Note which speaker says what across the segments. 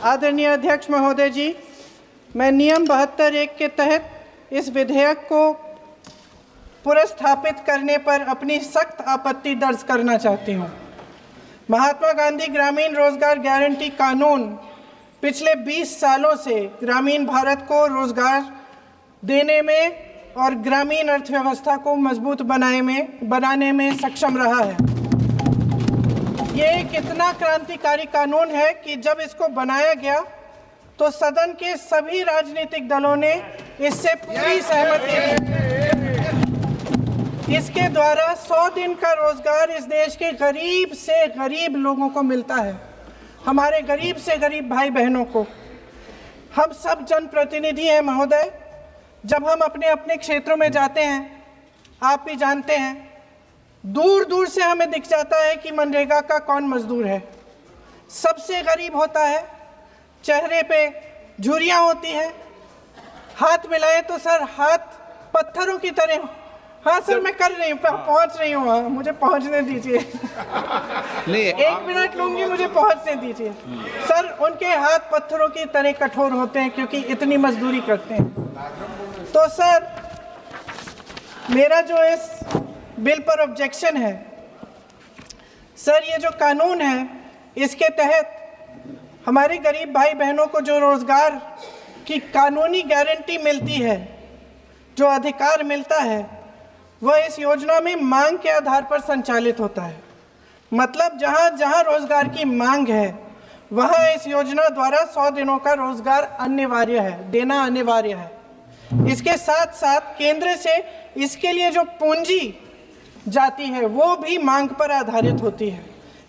Speaker 1: आदरणीय अध्यक्ष महोदय जी, मैं नियम 72(1) के तहत इस विधेयक को पुनर्स्थापित करने पर अपनी सख्त आपत्ति दर्ज करना चाहती हूँ। महात्मा गांधी ग्रामीण रोजगार गारंटी कानून पिछले 20 सालों से ग्रामीण भारत को रोजगार देने में और ग्रामीण अर्थव्यवस्था को मजबूत बनाने में सक्षम रहा है। ये एक इतना क्रांतिकारी कानून है कि जब इसको बनाया गया तो सदन के सभी राजनीतिक दलों ने इससे पूरी सहमति दी। इसके द्वारा 100 दिन का रोजगार इस देश के गरीब से गरीब लोगों को मिलता है, हमारे गरीब से गरीब भाई बहनों को। हम सब जनप्रतिनिधि हैं महोदय, जब हम अपने अपने क्षेत्रों में जाते हैं, आप भी जानते हैं, दूर दूर से हमें दिख जाता है कि मनरेगा का कौन मजदूर है। सबसे गरीब होता है, चेहरे पे झुर्रियाँ होती हैं, हाथ मिलाए तो सर हाथ पत्थरों की तरह। हाँ सर, मैं कर रही हूँ, पहुँच रही हूँ, हाँ मुझे पहुँचने दीजिए। नहीं, 1 मिनट लूँगी, मुझे पहुँचने दीजिए। सर, उनके हाथ पत्थरों की तरह कठोर होते हैं क्योंकि इतनी मजदूरी करते हैं। तो सर, मेरा जो इस बिल पर ऑब्जेक्शन है, सर ये जो कानून है इसके तहत हमारे गरीब भाई बहनों को जो रोजगार की कानूनी गारंटी मिलती है, जो अधिकार मिलता है, वह इस योजना में मांग के आधार पर संचालित होता है। मतलब जहां जहां रोजगार की मांग है वहां इस योजना द्वारा 100 दिनों का रोजगार अनिवार्य है, देना अनिवार्य है। इसके साथ साथ केंद्र से इसके लिए जो पूंजी जाती है वो भी मांग पर आधारित होती है।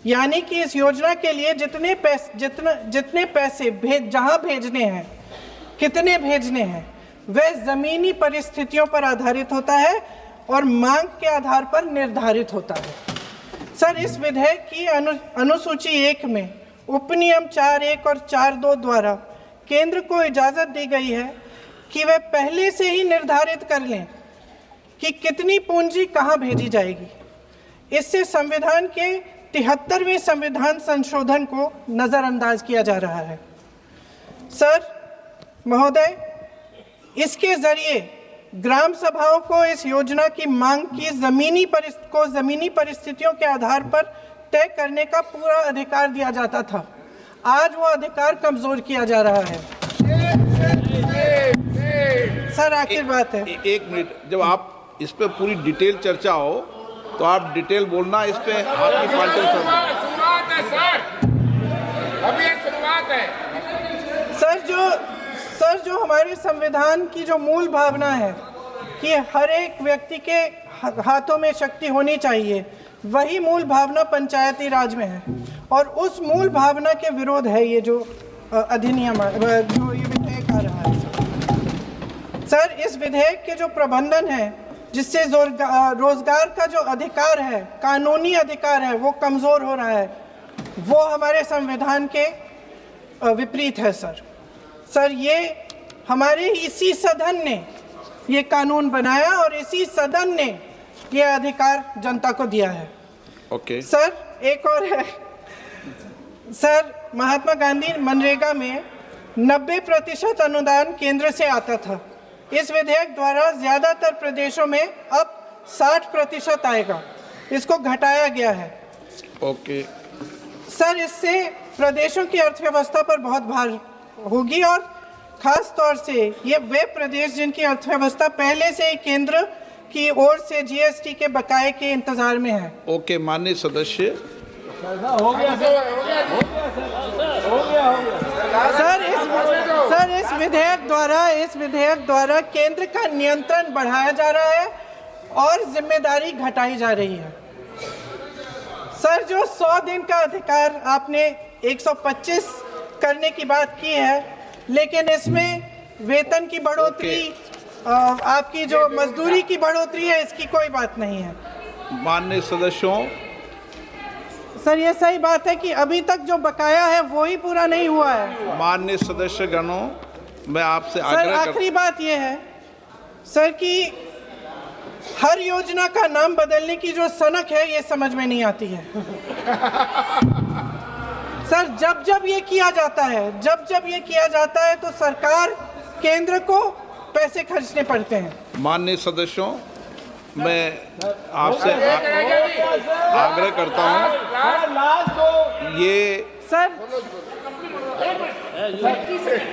Speaker 1: यानी कि इस योजना के लिए जितने पैसे जहां भेजने हैं, कितने भेजने हैं, वह जमीनी परिस्थितियों पर आधारित होता है और मांग के आधार पर निर्धारित होता है। सर, इस विधेयक की अनुसूची 1 में उपनियम 4(1) और 4(2) द्वारा केंद्र को इजाजत दी गई है कि वह पहले से ही निर्धारित कर लें कि कितनी पूंजी कहां भेजी जाएगी। इससे संविधान के 73वें संविधान संशोधन को नजरअंदाज किया जा रहा है। सर महोदय, इसके जरिए ग्राम सभाओं को इस योजना की मांग की जमीनी परिस्थितियों के आधार पर तय करने का पूरा अधिकार दिया जाता था। आज वो अधिकार कमजोर किया जा रहा है। सर, आखिर बात है,
Speaker 2: 1 मिनट, जब आप इस पे पूरी डिटेल चर्चा हो तो आप डिटेल बोलना। इस पे आपकी पार्टी
Speaker 3: शुरुआत है सर, अभी शुरुआत है।
Speaker 1: सर जो हमारे संविधान की जो मूल भावना है कि हर एक व्यक्ति के हाथों में शक्ति होनी चाहिए, वही मूल भावना पंचायती राज में है और उस मूल भावना के विरोध है ये जो अधिनियम जो ये विधेयक आ रहा है। सर, इस विधेयक के जो प्रबंधन है जिससे रोजगार का जो अधिकार है, कानूनी अधिकार है, वो कमजोर हो रहा है, वो हमारे संविधान के विपरीत है। सर ये हमारे इसी सदन ने ये कानून बनाया और इसी सदन ने ये अधिकार जनता को दिया है।
Speaker 2: ओके।
Speaker 1: सर, एक और है सर, महात्मा गांधी मनरेगा में 90% अनुदान केंद्र से आता था। इस विधेयक द्वारा ज्यादातर प्रदेशों में अब 60% आएगा, इसको घटाया गया है।
Speaker 2: ओके।
Speaker 1: सर, इससे प्रदेशों की अर्थव्यवस्था पर बहुत भार होगी और खास तौर से ये वे प्रदेश जिनकी अर्थव्यवस्था पहले से ही केंद्र की ओर से जीएसटी के बकाये के इंतजार में है।
Speaker 2: ओके, माननीय सदस्य।
Speaker 3: हो गया।
Speaker 1: सर, इस विधेयक द्वारा केंद्र का नियंत्रण बढ़ाया जा रहा है और जिम्मेदारी घटाई जा रही है। सर, जो 100 दिन का अधिकार आपने 125 करने की बात की है, लेकिन इसमें वेतन की बढ़ोतरी, आपकी जो मजदूरी की बढ़ोतरी है, इसकी कोई बात नहीं है।
Speaker 2: माननीय सदस्यों।
Speaker 1: सर, ये सही बात है कि अभी तक जो बकाया है वो ही पूरा नहीं हुआ है।
Speaker 2: माननीय सदस्य गणों, मैं आपसे
Speaker 1: सर, आखिरी बात ये है सर कि हर योजना का नाम बदलने की जो सनक है ये समझ में नहीं आती है। सर जब जब ये किया जाता है तो सरकार केंद्र को पैसे खर्चने पड़ते हैं।
Speaker 2: माननीय सदस्यों, मैं आपसे आग्रह करता हूं, ये
Speaker 1: सर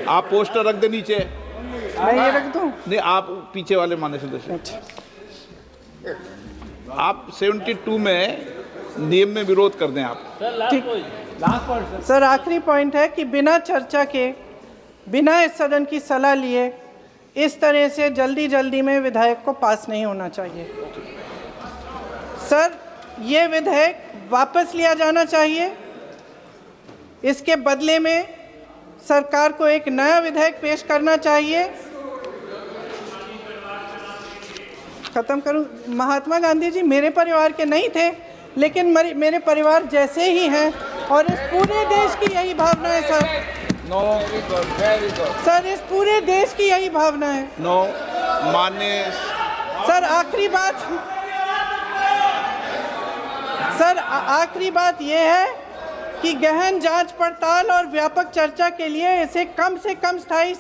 Speaker 2: आप पोस्टर रख दे नीचे।
Speaker 1: मैं ये रख दूं?
Speaker 2: नहीं, आप पीछे वाले माननीय सदस्य, आप 72 में नियम में विरोध कर दें आप।
Speaker 1: ठीक। सर आखिरी पॉइंट है कि बिना चर्चा के, बिना इस सदन की सलाह लिए इस तरह से जल्दी में विधेयक को पास नहीं होना चाहिए। सर ये विधेयक वापस लिया जाना चाहिए। इसके बदले में सरकार को एक नया विधेयक पेश करना चाहिए। खत्म करूं? महात्मा गांधी जी मेरे परिवार के नहीं थे, लेकिन मेरे परिवार जैसे ही हैं और इस पूरे देश की यही भावना है सर।
Speaker 2: नो,
Speaker 1: सर इस पूरे देश की यही भावना है।
Speaker 2: नो, माननीय
Speaker 1: सर आखिरी बात यह है कि गहन जांच पड़ताल और व्यापक चर्चा के लिए इसे कम से कम स्थायी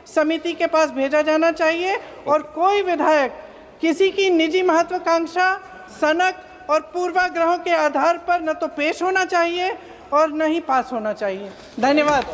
Speaker 1: समिति के पास भेजा जाना चाहिए और कोई विधायक किसी की निजी महत्वाकांक्षा, सनक और पूर्वाग्रहों के आधार पर न तो पेश होना चाहिए और न ही पास होना चाहिए। धन्यवाद।